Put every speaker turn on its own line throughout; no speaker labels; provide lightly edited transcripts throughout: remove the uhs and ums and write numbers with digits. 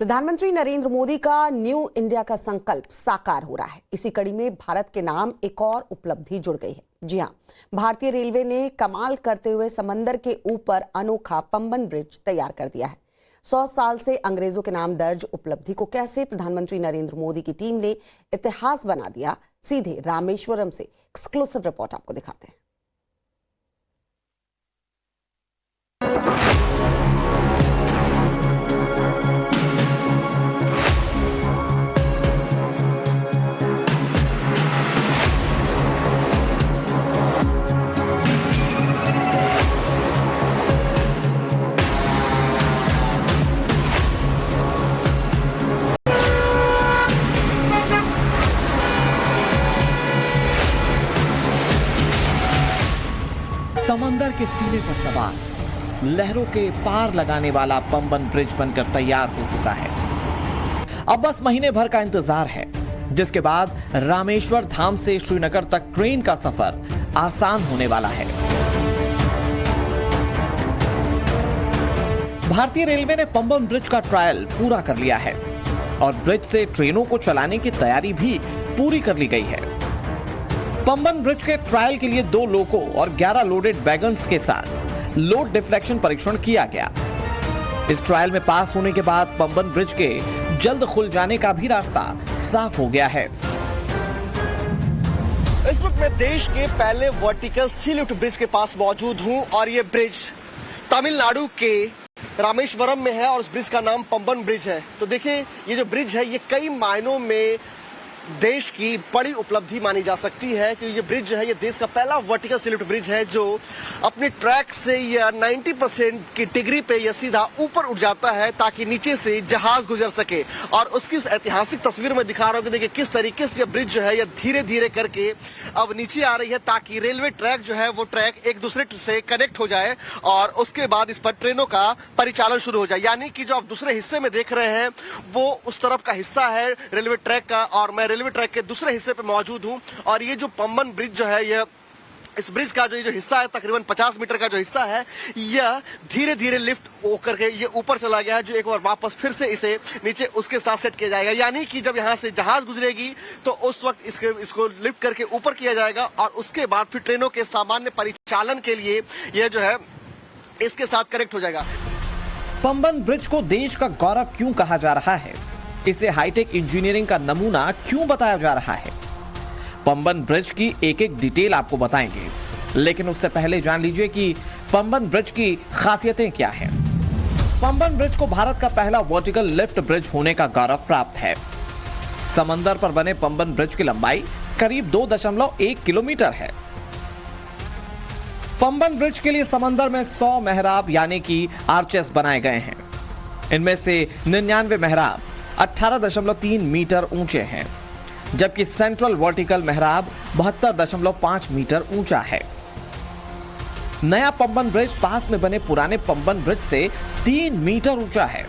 प्रधानमंत्री नरेंद्र मोदी का new India का संकल्प साकार हो रहा है। इसी कड़ी में भारत के नाम एक और उपलब्धि जुड़ गई है। जी हां, भारतीय रेलवे ने कमाल करते हुए समंदर के ऊपर अनोखा पंबन ब्रिज तैयार कर दिया है। 100 साल से अंग्रेजों के नाम दर्ज उपलब्धि को कैसे प्रधानमंत्री नरेंद्र मोदी की टीम ने इतिहास बना दिया, सीधे रामेश्वरम से एक्सक्लूसिव रिपोर्ट आपको दिखाते हैं।
समंदर के सीने पर सवार लहरों के पार लगाने वाला पंबन ब्रिज बनकर तैयार हो चुका है। अब बस महीने भर का इंतजार है, जिसके बाद रामेश्वर धाम से श्रीनगर तक ट्रेन का सफर आसान होने वाला है। भारतीय रेलवे ने पंबन ब्रिज का ट्रायल पूरा कर लिया है और ब्रिज से ट्रेनों को चलाने की तैयारी भी पूरी कर ली गई है। पंबन ब्रिज के ट्रायल के लिए 2 लोको और 11 लोडेड वैगन्स के साथ लोड डिफ्लेक्शन परीक्षण किया गया। इस ट्रायल में पास होने के बाद पंबन ब्रिज के जल्द खुल जाने का भी रास्ता साफ हो गया है।
इस वक्त मैं देश के पहले वर्टिकल सी लिफ्ट ब्रिज के पास मौजूद हूं और ये ब्रिज तमिलनाडु के रामेश्वरम में है और उस ब्रिज का नाम पंबन ब्रिज है। तो देखिए, ये जो ब्रिज है ये कई मायनों में देश की बड़ी उपलब्धि मानी जा सकती है, कि ये ब्रिज जो है ये देश का पहला वर्टिकल सी लिफ्ट ब्रिज है जो अपने ट्रैक से या 90% की डिग्री पे यह सीधा ऊपर उठ जाता है ताकि नीचे से जहाज गुजर सके। और उसकी उस ऐतिहासिक तस्वीर में दिखा रहा हूं कि देखिए किस तरीके से यह ब्रिज जो है यह धीरे धीरे करके अब नीचे आ रही है ताकि रेलवे ट्रैक जो है वो ट्रैक एक दूसरे से कनेक्ट हो जाए और उसके बाद इस पर ट्रेनों का परिचालन शुरू हो जाए। यानी कि जो आप दूसरे हिस्से में देख रहे हैं वो उस तरफ का हिस्सा है रेलवे ट्रैक का और मैं रेलवे ट्रैक के दूसरे हिस्से पे मौजूद हूं। और ये जो पंबन ब्रिज जो है यह इस ब्रिज का जो हिस्सा है तकरीबन 50 मीटर का जो हिस्सा है यह धीरे धीरे लिफ्ट होकर के ये ऊपर चला गया है, जो एक बार वापस फिर से इसे नीचे उसके साथ सेट किया जाएगा। यानी कि जब यहां से जहाज गुजरेगी तो उस वक्त इसको लिफ्ट करके ऊपर किया जाएगा और उसके बाद फिर ट्रेनों के सामान्य परिचालन के लिए यह जो है इसके साथ कनेक्ट हो जाएगा।
पंबन ब्रिज को देश का गौरव क्यों कहा जा रहा है, इसे हाईटेक इंजीनियरिंग का नमूना क्यों बताया जा रहा है, पंबन ब्रिज की एक एक डिटेल आपको बताएंगे। लेकिन उससे पहले जान लीजिए कि पंबन ब्रिज की खासियतें क्या हैं। पंबन ब्रिज को भारत का पहला वर्टिकल लिफ्ट ब्रिज होने का गौरव प्राप्त है। समंदर पर बने पंबन ब्रिज की लंबाई करीब 2.1 किलोमीटर है। पंबन ब्रिज के लिए समंदर में 100 मेहराब यानी कि आर्चेस बनाए गए हैं। इनमें से 99 मेहराब 18.3 मीटर ऊंचे हैं, जबकि सेंट्रल वर्टिकल मेहराब 72.5 मीटर ऊंचा है। नया पंबन ब्रिज पास में बने पुराने पंबन ब्रिज से 3 मीटर ऊंचा है।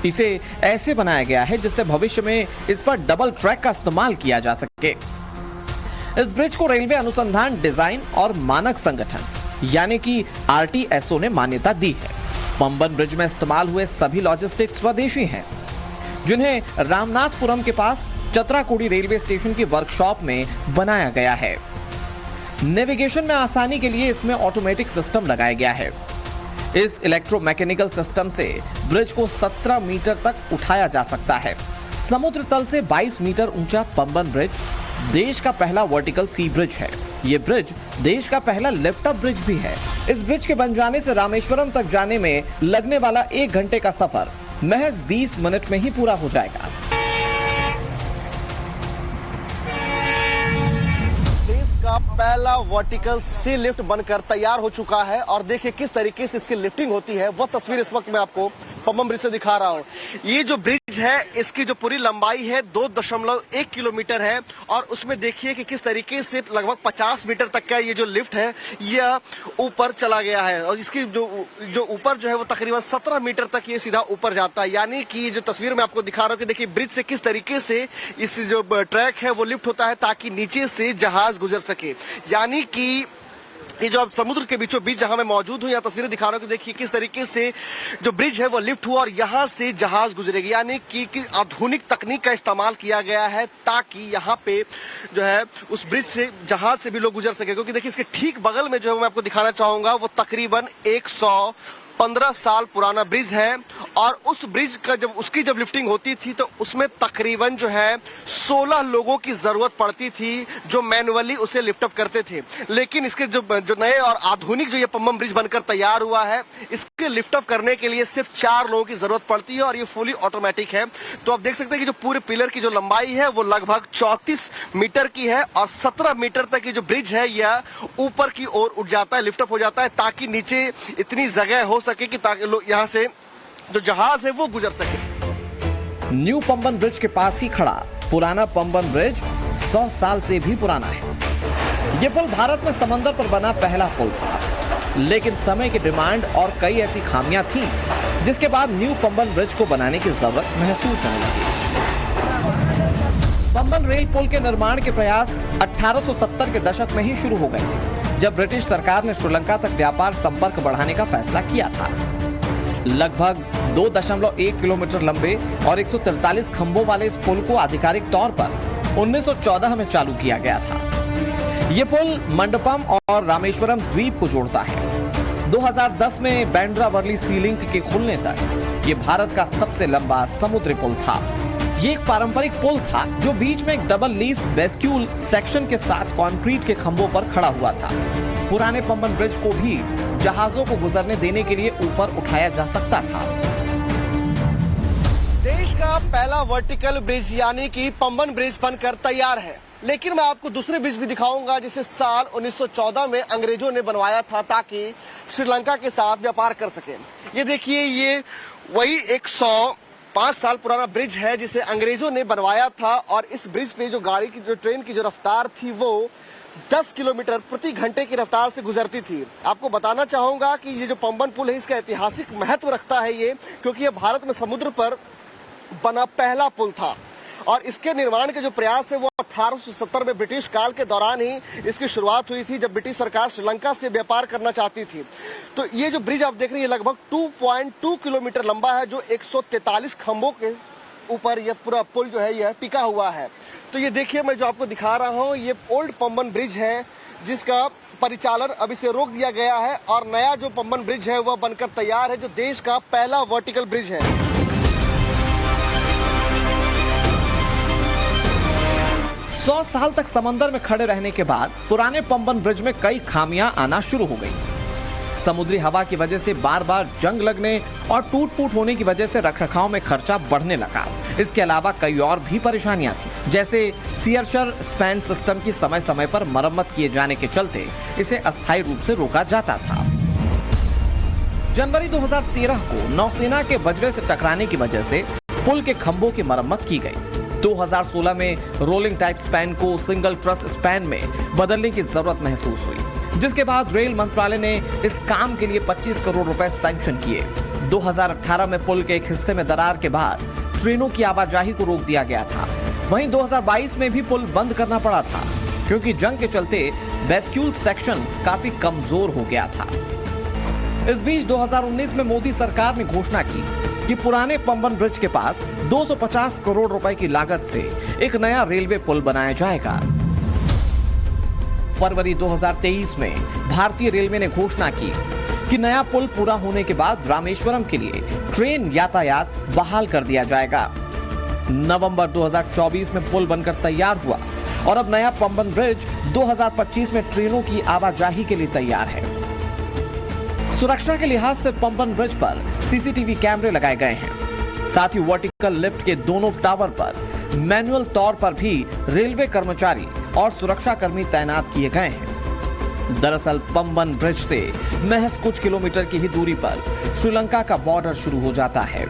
इसे ऐसे बनाया गया है जिससे भविष्य में इस पर डबल ट्रैक का इस्तेमाल किया जा सके। इस ब्रिज को रेलवे अनुसंधान डिजाइन और मानक संगठन यानी कि RTSO ने मान्यता दी है। पंबन ब्रिज में इस्तेमाल हुए सभी लॉजिस्टिक स्वदेशी हैं, जिन्हें रामनाथपुरम के पास चतराकुड़ी रेलवे स्टेशन की वर्कशॉप में बनाया गया है। नेविगेशन में आसानी के लिए इसमें ऑटोमेटिक सिस्टम लगाया गया है। इस इलेक्ट्रोमैकेनिकल सिस्टम से ब्रिज को 17 मीटर तक उठाया जा सकता है। समुद्र तल से 22 मीटर ऊंचा पंबन ब्रिज देश का पहला वर्टिकल सी ब्रिज है। ये ब्रिज देश का पहला लिफ्ट अप ब्रिज भी है। इस ब्रिज के बन जाने से रामेश्वरम तक जाने में लगने वाला 1 घंटे का सफर महज 20 मिनट में ही पूरा हो जाएगा।
देश का पहला वर्टिकल सी लिफ्ट बनकर तैयार हो चुका है और देखिए किस तरीके से इसकी लिफ्टिंग होती है, वह तस्वीर इस वक्त मैं आपको पंबन ब्रिज से दिखा रहा हूं। ये जो ब्रिज है इसकी जो पूरी लंबाई है 2.1 किलोमीटर है और उसमें देखिए कि किस तरीके से लगभग 50 मीटर तक का ये जो लिफ्ट है यह ऊपर चला गया है और इसकी जो ऊपर जो है वो तकरीबन 17 मीटर तक ये सीधा ऊपर जाता है। यानी कि जो तस्वीर मैं आपको दिखा रहा हूँ कि देखिए ब्रिज से किस तरीके से इस जो ट्रैक है वो लिफ्ट होता है ताकि नीचे से जहाज गुजर सके। यानी कि ये जो अब समुद्र के बीचों बीच जहां मैं मौजूद हूं, यहाँ तस्वीरें दिखा रहा हूं कि देखिए किस तरीके से जो ब्रिज है वो लिफ्ट हुआ और यहाँ से जहाज गुजरेगी, यानी कि आधुनिक तकनीक का इस्तेमाल किया गया है ताकि यहाँ पे जो है उस ब्रिज से जहाज से भी लोग गुजर सके। क्योंकि देखिए इसके ठीक बगल में जो है मैं आपको दिखाना चाहूंगा वो तकरीबन 115 साल पुराना ब्रिज है और उस ब्रिज का जब लिफ्टिंग होती थी तो उसमें तकरीबन जो है 16 लोगों की जरूरत पड़ती थी जो मैनुअली उसे लिफ्ट अप करते थे। लेकिन इसके जो नए और आधुनिक जो ये पम्बन ब्रिज बनकर तैयार हुआ है, इसके लिफ्ट अप करने के लिए सिर्फ 4 लोगों की जरूरत पड़ती है और ये फुली ऑटोमेटिक है। तो आप देख सकते हैं कि जो पूरे पिलर की जो लंबाई है वो लगभग 34 मीटर की है और 17 मीटर तक की जो ब्रिज है यह ऊपर की ओर उठ जाता है, लिफ्ट अप हो जाता है ताकि नीचे इतनी जगह हो सके कि ताकि लोग यहाँ से जो जहाज है वो गुजर सके।
न्यू पम्बन ब्रिज के पास ही खड़ा पुराना पम्बन ब्रिज 100 साल से भी पुराना है। यह पुल भारत में समंदर पर बना पहला पुल था, लेकिन समय की डिमांड और कई ऐसी खामियां थीं जिसके बाद न्यू पम्बन ब्रिज को बनाने की जरूरत महसूस होने लगी। पम्बन रेल पुल के निर्माण के प्रयास 1870 के दशक में ही शुरू हो गए थे, जब ब्रिटिश सरकार ने श्रीलंका तक व्यापार संपर्क बढ़ाने का फैसला किया था। लगभग 2.1 किलोमीटर लंबे और 143 खंभों वाले इस पुल को आधिकारिक तौर पर 1914 में चालू किया गया था। ये पुल मंडपम और रामेश्वरम द्वीप को जोड़ता है। 2010 में बांद्रा वर्ली सी लिंक के खुलने तक ये भारत का सबसे लंबा समुद्री पुल था। ये एक पारंपरिक पुल था जो बीच में एक डबल लीफ बेस्क्यूल सेक्शन के साथ कंक्रीट के खंभों पर खड़ा हुआ था। पुराने पम्बन ब्रिज को भी जहाजों को गुजरने देने के लिए ऊपर उठाया जा सकता था।
देश का पहला वर्टिकल ब्रिज यानी कि पम्बन ब्रिज बनकर तैयार है, लेकिन मैं आपको दूसरे ब्रिज भी दिखाऊंगा जिसे साल 1914 में अंग्रेजों ने बनवाया था ताकि श्रीलंका के साथ व्यापार कर सके। ये देखिए, ये वही 105 साल पुराना ब्रिज है जिसे अंग्रेजों ने बनवाया था और इस ब्रिज पे जो ट्रेन की जो रफ्तार थी वो 10 किलोमीटर प्रति घंटे की रफ्तार से गुजरती थी। आपको बताना चाहूंगा कि ये जो पम्बन पुल है इसका ऐतिहासिक महत्व रखता है ये, क्योंकि ये भारत में समुद्र पर बना पहला पुल था और इसके निर्माण के जो प्रयास है वो 1870 में ब्रिटिश काल के दौरान ही इसकी शुरुआत हुई थी, जब ब्रिटिश सरकार श्रीलंका से व्यापार करना चाहती थी। तो ये जो ब्रिज आप देख रहे हैं लगभग 2.2 किलोमीटर लंबा है, जो 143 खंभों के ऊपर यह पूरा पुल जो है यह टिका हुआ है। तो ये देखिए, मैं जो आपको दिखा रहा हूँ ये ओल्ड पम्बन ब्रिज है जिसका परिचालन अभी से रोक दिया गया है और नया जो पम्बन ब्रिज है वह बनकर तैयार है, जो देश का पहला वर्टिकल ब्रिज है।
100 साल तक समंदर में खड़े रहने के बाद पुराने पम्बन ब्रिज में कई खामियां आना शुरू हो गई। समुद्री हवा की वजह से बार बार जंग लगने और टूट फूट होने की वजह से रखरखाव में खर्चा बढ़ने लगा। इसके अलावा कई और भी परेशानियां थी, जैसे सियरशर स्पैन सिस्टम की समय समय पर मरम्मत किए जाने के चलते इसे अस्थायी रूप से रोका जाता था। जनवरी 2013 को नौसेना के वज्रे से टकराने की वजह से पुल के खंभों की मरम्मत की गई। 2016 में रोलिंग टाइप स्पैन को सिंगल ट्रस स्पैन में बदलने की जरूरत महसूस हुई, जिसके बाद रेल मंत्रालय ने इस काम के लिए 25 करोड़ रुपए सैंक्शन किए। 2018 में पुल के एक हिस्से में दरार के बाद ट्रेनों की आवाजाही को रोक दिया गया था। वहीं 2022 में भी पुल बंद करना पड़ा था क्योंकि जंग के चलते बेस्क्यूल सेक्शन काफी कमजोर हो गया था। इस बीच 2019 में मोदी सरकार ने घोषणा की कि पुराने पम्बन ब्रिज के पास 250 करोड़ रुपए की लागत से एक नया रेलवे पुल बनाया जाएगा। फरवरी 2023 में भारतीय रेलवे ने घोषणा की कि नया पुल पूरा होने के बाद रामेश्वरम के लिए ट्रेन यातायात बहाल कर दिया जाएगा। नवंबर 2024 में पुल बनकर तैयार हुआ और अब नया पम्बन ब्रिज 2025 में ट्रेनों की आवाजाही के लिए तैयार है। सुरक्षा के लिहाज से पम्बन ब्रिज पर सीसीटीवी कैमरे लगाए गए हैं। साथ ही वर्टिकल लिफ्ट के दोनों टावर पर मैनुअल तौर पर भी रेलवे कर्मचारी और सुरक्षा कर्मी तैनात किए गए हैं। दरअसल पम्बन ब्रिज से महज कुछ किलोमीटर की ही दूरी पर श्रीलंका का बॉर्डर शुरू हो जाता है।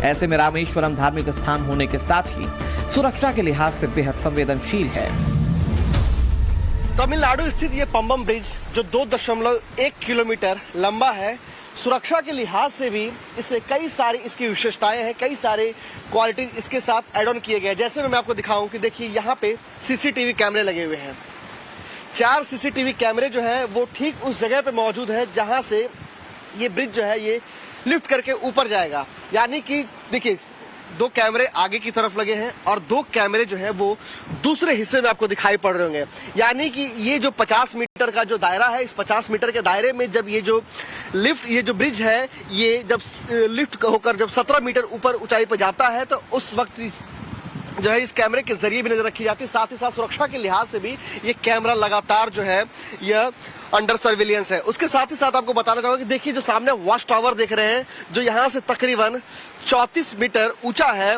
ऐसे में रामेश्वरम धार्मिक स्थान होने के साथ ही सुरक्षा के लिहाज से बेहद संवेदनशील है।
तमिलनाडु स्थित ये पम्बन ब्रिज जो 2.1 किलोमीटर लंबा है, सुरक्षा के लिहाज से भी इसे कई सारी इसकी विशेषताएं हैं, कई सारे क्वालिटी इसके साथ ऐड ऑन किए गए। जैसे मैं आपको दिखाऊं कि देखिए यहाँ पे सीसीटीवी कैमरे लगे हुए हैं। 4 सीसीटीवी कैमरे जो है वो ठीक उस जगह पे मौजूद है जहां से ये ब्रिज जो है ये लिफ्ट करके ऊपर जाएगा। यानी कि देखिए 2 कैमरे आगे की तरफ लगे हैं और 2 कैमरे जो है वो दूसरे हिस्से में आपको दिखाई पड़ रहे होंगे। यानी कि ये जो 50 मीटर का जो दायरा है, इस 50 मीटर के दायरे में जब ये जो ब्रिज है ये जब लिफ्ट होकर जब 17 मीटर ऊपर ऊंचाई पर जाता है तो उस वक्त जो है इस कैमरे के जरिए भी नजर रखी जाती है। साथ ही साथ सुरक्षा के लिहाज से भी ये कैमरा लगातार जो है यह अंडर सर्विलियंस है। उसके साथ ही साथ आपको बताना चाहूंगा कि देखिए जो सामने वॉच टावर देख रहे हैं जो यहाँ से तकरीबन 34 मीटर ऊंचा है